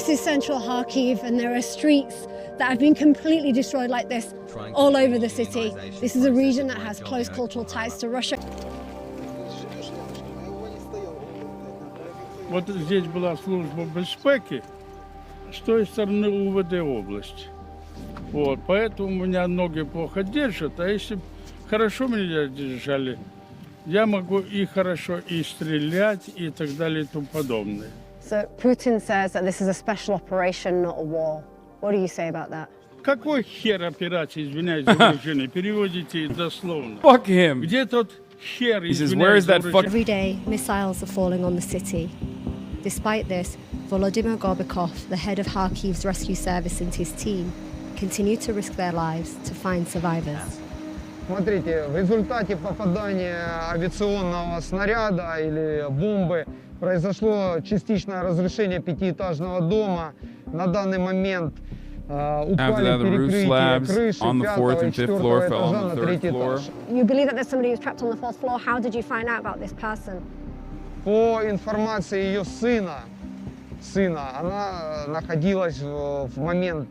This is central Kharkiv, and there are streets that have been completely destroyed like this all over the city. This is a region that has close cultural ties to Russia. Вот здесь была служба безопасности с той стороны УВД области. Вот, поэтому меня ноги плохо держат, а если хорошо меня держали, я могу и хорошо и стрелять, и так далее, и тому подобное. So Putin says that this is a special operation, not a war. What do you say about that? Какой хер операции, извиняюсь за выражение, переводите дословно? Fuck him. Где тот хер, He says, where is that fuck? Every day, missiles are falling on the city. Despite this, Volodymyr Gorbakov, the head of Kharkiv's rescue service, and his team continue to risk their lives to find survivors. Смотрите, в результате попадания авиационного снаряда или бомбы произошло частичное разрушение пятиэтажного дома. На данный момент упали перекрытия крыши пятого и четвертого этажа на третий этаж. You believe that there's somebody who's trapped on the fourth floor? How did you find out about this person? По информации ее сына, она находилась в момент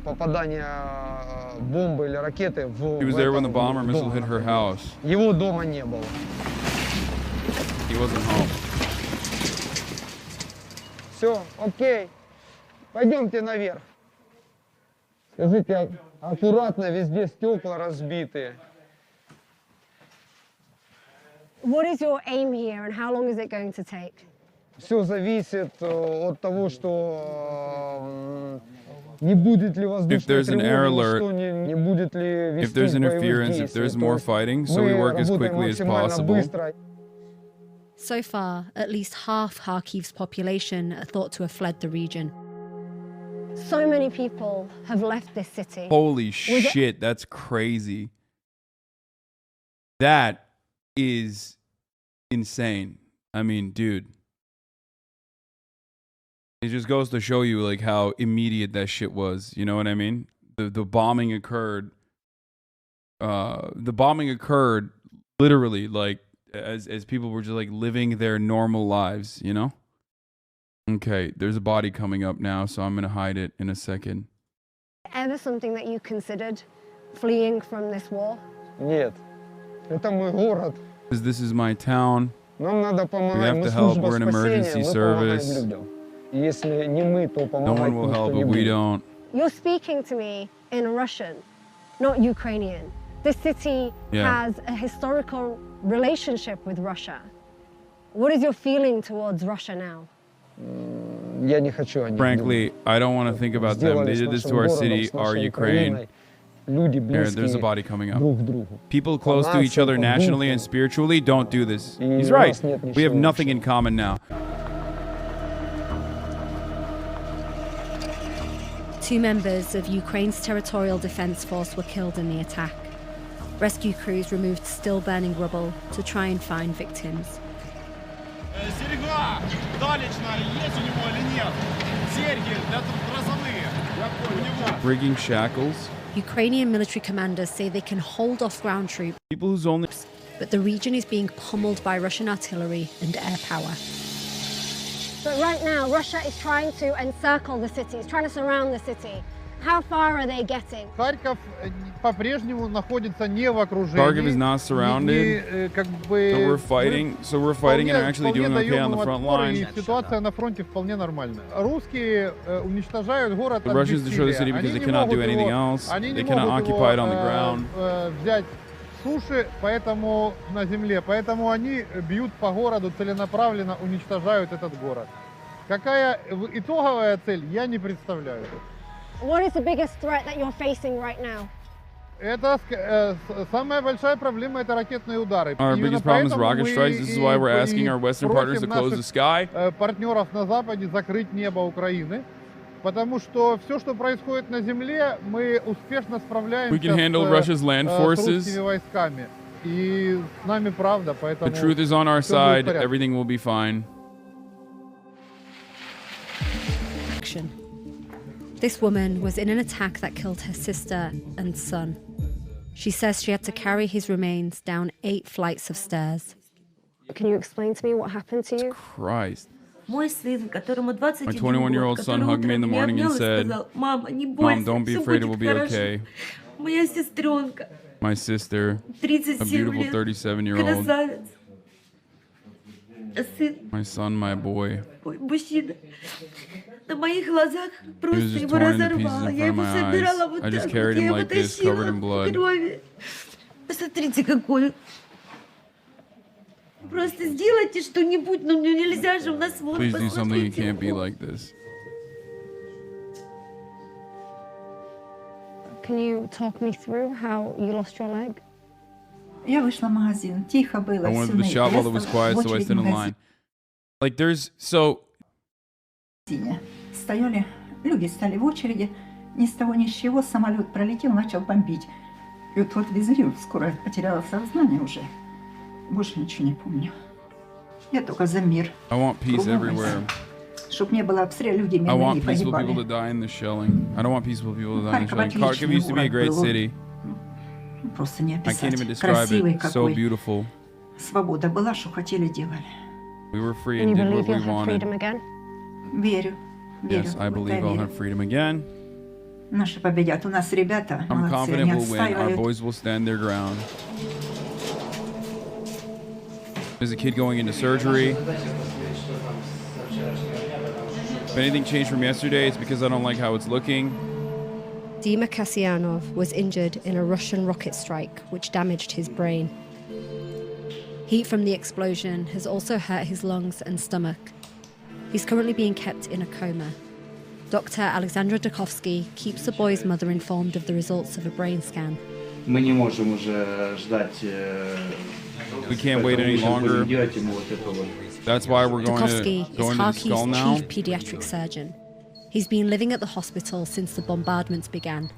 попадания бомбы или ракеты в He was there when the bomb or missile hit her house. Его дома не было. He wasn't home. Все, окей. Пойдемте наверх. Скажите, аккуратно, везде стекла разбиты. What is your aim here, and how long is it going to take? Все зависит от того, что не будет ли воздушной тревоги, что не будет ли вести If there's боевых interference, if there's more действий. fighting, so we work as quickly as possible. So far, at least half Kharkiv's population are thought to have fled the region. So many people have left this city. Holy shit, that's crazy. That is insane. I mean, dude. It just goes to show you like how immediate that shit was. You know what I mean? The bombing occurred. The bombing occurred literally like as people were just like living their normal lives, you know? Okay, there's a body coming up now, so I'm gonna hide it in a second. Ever something that you considered fleeing from this war? Нет, это мой город. Because this is my town. Нам надо помогать. We have to help. We're an emergency service. Если не мы, то No one will help, but we don't. You're speaking to me in Russian, not Ukrainian. This city has a historical relationship with Russia. What is your feeling towards Russia now? Я не хочу о них Frankly, I don't want to think about them. They did this to our city, our Ukraine. Here, there's a body coming up. People close to each other nationally and spiritually don't do this. He's right. We have nothing in common now. Two members of Ukraine's territorial defense force were killed in the attack. Rescue crews removed still-burning rubble to try and find victims. Rigging shackles. Ukrainian military commanders say they can hold off ground troops, People whose only... but the region is being pummeled by Russian artillery and air power. But right now, Russia is trying to encircle the city, it's trying to surround the city. How far are they getting? Харьков по-прежнему находится не в окружении. Kharkiv is not surrounded. So we're fighting and actually doing okay on the front line. Ситуация на фронте вполне нормальная. Русские уничтожают город The Russians destroy the city because they cannot do anything else. They cannot occupy it on the ground. Взять суши, поэтому на земле, поэтому они бьют по городу целенаправленно, уничтожают этот город. Какая итоговая цель, я не представляю. What is the biggest threat that you're facing right now? Это самая большая проблема, это ракетные удары. Our biggest problem is rocket strikes. This is why we're asking our Western partners to close the sky. Партнеров на Западе закрыть небо Украины, потому что все, что происходит на земле, мы успешно справляемся We can handle Russia's land forces. с русскими войсками. И с нами правда, поэтому The truth is on our side. Everything will be fine. This woman was in an attack that killed her sister and son. She says she had to carry his remains down 8 flights of stairs. Can you explain to me what happened to you? Christ. Мой сын, которому My 21 21-year-old год, son который hugged me in the утром меня morning and обнял и said, сказал: «Мама, не Mom, бойся, don't be все afraid, it will будет be хорошо». okay. Моя сестренка, My sister, a 37 beautiful лет, 37-year-old. красавец. А сын, My son, my boy. ой, мужчина, на моих глазах He was просто just его torn into pieces разорвало. in Я front of его my собирала eyes. вот I just так carried вот, я him его like this, covered тащила in в blood. крови. Посмотрите, какой. Просто сделайте что-нибудь, ну нельзя же, у нас вот, Please do something. It посмотрите. can't be like this. Can you talk me through how you lost your leg? Я вышла в магазин, тихо было, I went всю to the ночь. shop Я while it was стала quiet, в so I очередь stood в in магазине. line. Like there's so Стояли, люди стали в очереди, ни с того ни с чего самолет пролетел, начал бомбить. И вот взрыв, скоро потеряла сознание уже. Больше ничего не помню. Я только за мир. I want peace everywhere. Чтоб не было обстрела, люди I мирные want peaceful people to погибали. die in the shelling. I don't want peaceful people to die in the Харьков shelling. Kharkiv used to be a great city. Просто не I can't even описать. describe Красивый it. So какой. beautiful. Свобода была, что хотели, делали. We were free And and you did what believe we you'll have freedom wanted. again? Верю. Верю. Yes, I в это believe I'll верю. have freedom again. Наши победят. У нас ребята I'm молодцы, confident они we'll win. Our отстаивают. boys will stand their ground. There's a kid going into surgery. If anything changed from yesterday, it's because I don't like how it's looking. Dima Kasyanov was injured in a Russian rocket strike which damaged his brain. Heat from the explosion has also hurt his lungs and stomach. He's currently being kept in a coma. Dr. Alexandra Dukovsky keeps the boy's mother informed of the results of a brain scan. Мы не можем уже ждать. We can't wait any longer. Делать ему вот это вот. That's why we're going Dukovsky to is go into the skull Kharkiv's now. chief pediatric surgeon. He's been living at the hospital since the bombardments began.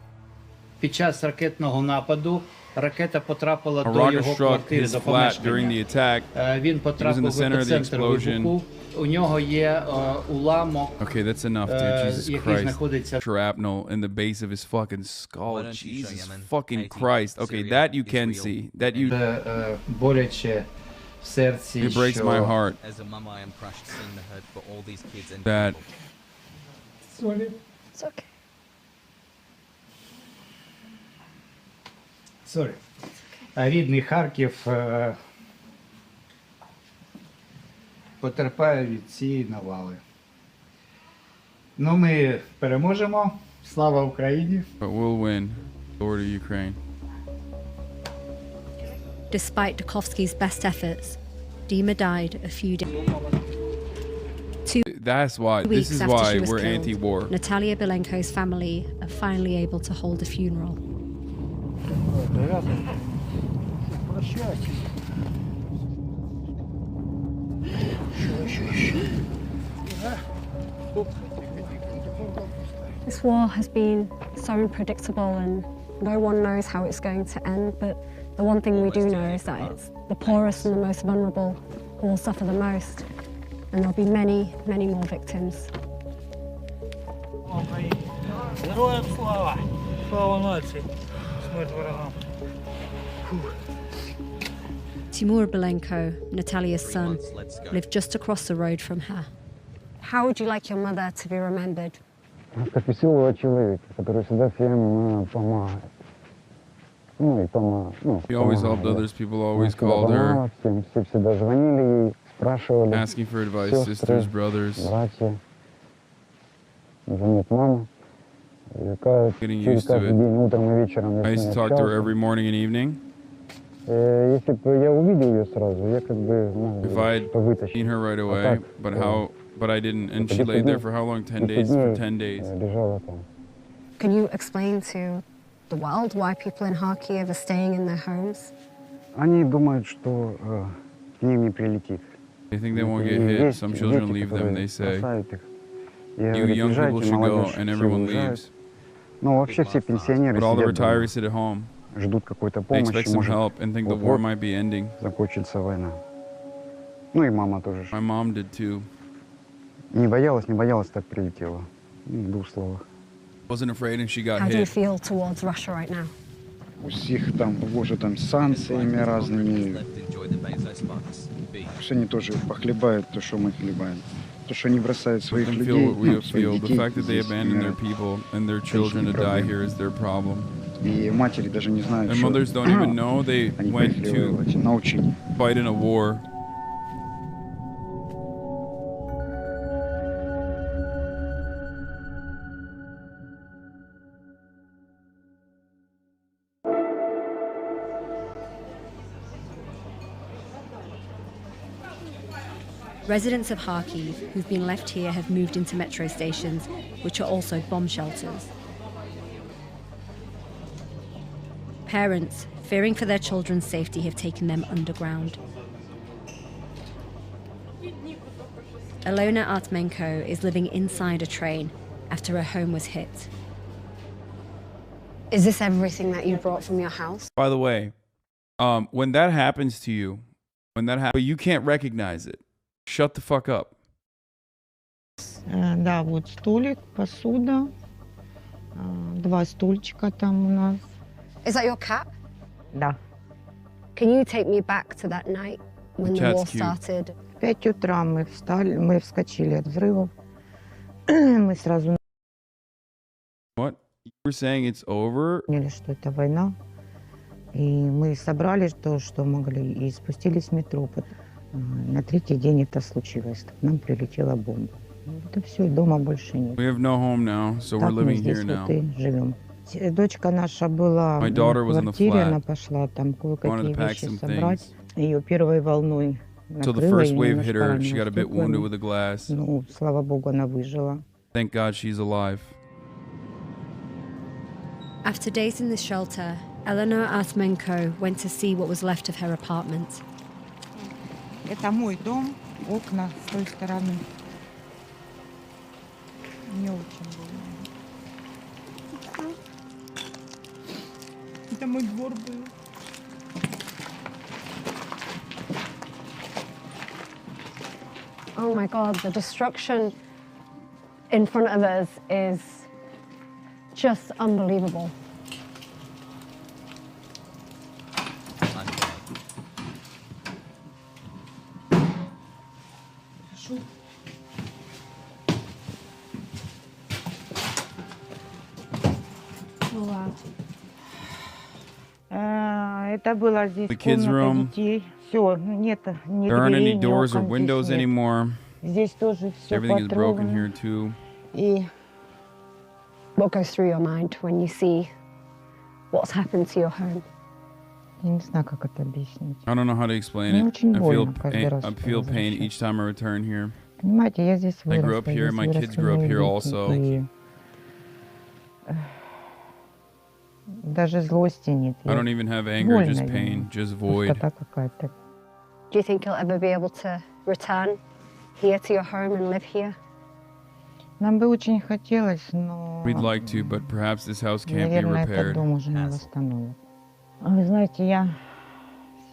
Під час ракетного нападу ракета потрапила A до rocket його struck квартири, his до flat during the помешкання. attack. Він потрапив в center of the епіцентр explosion. вибуху. У нього є уламок, Okay, that's enough, dude. Jesus який Christ. знаходиться Shrapnel in the base of his fucking skull. Why don't you show Jesus Yemen, fucking Haiti, Christ. Okay, Syria that you is can real. see. That you. боляче в серці, It breaks my heart As a mum, I am crushed seeing the hurt for all these kids and that people. It's okay. Рідний Харків потерпає від цієї навали. Ну, ми переможемо. Слава Україні! but we'll win. Glory to Ukraine. Despite Dukovsky's best efforts, Dima died a few days That's why. This is after why she was we're killed. anti-war. Natalia Belenko's family are finally able to hold a funeral. This war has been so unpredictable and no one knows how it's going to end, but the one thing we do know is that it's the poorest and the most vulnerable who will suffer the most, and there'll be many, many more victims. Героям слава! Слава нації! Смерть ворогам! Timur Belenko, Natalia's son, Let's go. lived just across the road from her. How would you like your mother to be remembered? Как веселого человека, который всегда всем помогает. Ну и помогает. He always helped others. People always called her, Всем, все всегда звонили ей, спрашивали. asking for advice. Сестры, Sisters, brothers. братья. Звонит мама. И Getting через used to каждый it. день, утром и вечером I я used с to ней talk to her общался. every morning and evening. Если бы я увидел ее сразу, я как бы мог If бы I'd что вытащить. seen her right А away, так, but I didn't, and she 10 laid there дней- for how long? 10 10 days? For дней, 10 days. Лежала там. Can you explain to the world why people in Kharkiv are staying in their homes? Они думают, что к ним не прилетит. They think they won't И get hit. есть Some children дети, leave them, которые they say. бросают их. Я You говорю, young people езжайте, should go, молодежь, and все everyone уезжают. leaves. Но вообще все пенсионеры But all the сидят дома, retirees sit at home. ждут какой-то They помощи, expect some может help and think the war вот-вот might be ending. закончится война. Ну и мама тоже. My mom did too. Не боялась, так прилетела. В двух словах. Wasn't afraid and she got How do you hit. feel towards Russia right now? Усіх там погоже там санкциями разными. Left enjoy the Bezos bucks. B. Все они тоже похлебают то, что мы хлебаем. То, что они бросают своих Let them людей, feel what we ну, своих feel. The детей fact that they здесь abandon their умирают. people and their children to die here is their problem. И матери даже не знают, And что mothers don't even know they они went поехали to воевать на учение. fight in a war. Residents of Kharkiv who've been left here have moved into metro stations, which are also bomb shelters. Parents, fearing for their children's safety, have taken them underground. Alona Artmenko is living inside a train after her home was hit. Is this everything that you brought from your house? By the way, when that happens to you, you can't recognize it. Shut the fuck up. Да, вот столик, посуда, два стульчика там у нас. Is that your cat? Да. Can you take me back to that night when the war started? В 5 утра мы вскочили от взрывов. Мы сразу What? You were saying it's over? поняли, что это война. И мы собрали то, что могли, и спустились в метро. На третий день это случилось. К нам прилетела бомба. Это все, дома больше нет. We have no home now, so we're Так мы living здесь here now. вот и живем. Дочка наша была My в daughter was in the квартире, flat. она пошла там Wanted кое-какие to pack вещи some собрать. things. Ее первой волной So the накрыло, first её wave hit немножко her. She got a bit ранило wounded стеклами. with the glass. Ну, слава богу, она выжила. Thank God she's alive. After days in the shelter, Eleanor Artmenko went to see what was left of her apartment. Это мой дом, окна с той стороны. Не очень больно. Это мой двор был. Oh my God, the destruction in front of us is just unbelievable. Это было здесь The kids' комната room. детей. Все, нет ни There aren't any дверей, ни doors or окон windows здесь нет. anymore. Здесь тоже все Everything is broken потрогано. here too. И What goes through your mind when you see what's happened to your home? я не знаю, как это объяснить. I don't know how to explain Мне it. очень I feel больно каждый pain. раз, I когда feel pain возвращаюсь. each time I return here. Понимаете, я здесь I grew up выросла, here. здесь My kids выросли grew up мои here дети, also. и даже злости нет. I don't even have anger, just Больно pain, ему. just void. Пустота какая-то. Do you think you'll ever be able to return here to your home and live here? Нам бы очень хотелось, но, We'd like to, but perhaps this house can't be наверное, этот repaired. дом уже не восстановят. Вы знаете, я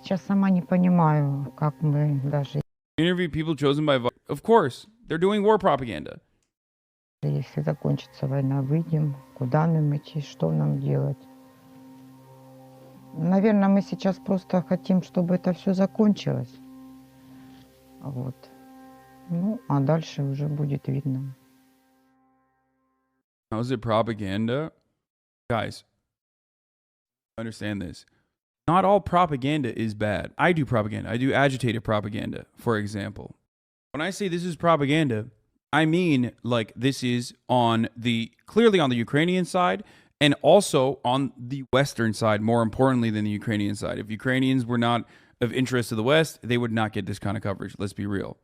сейчас сама не понимаю, как мы даже, Interview people chosen by. Of course, they're doing war propaganda. если закончится война, выйдем, куда нам идти, что нам делать. Наверное, мы сейчас просто хотим, чтобы это все закончилось. Вот. Ну, а дальше уже будет видно. How is it propaganda? Guys, understand this. Not all propaganda is bad. I do propaganda. I do agitated propaganda, for example. When I say this is propaganda, I mean like this is clearly on the Ukrainian side and also on the Western side, more importantly than the Ukrainian side. If Ukrainians were not of interest to the West, they would not get this kind of coverage. Let's be real.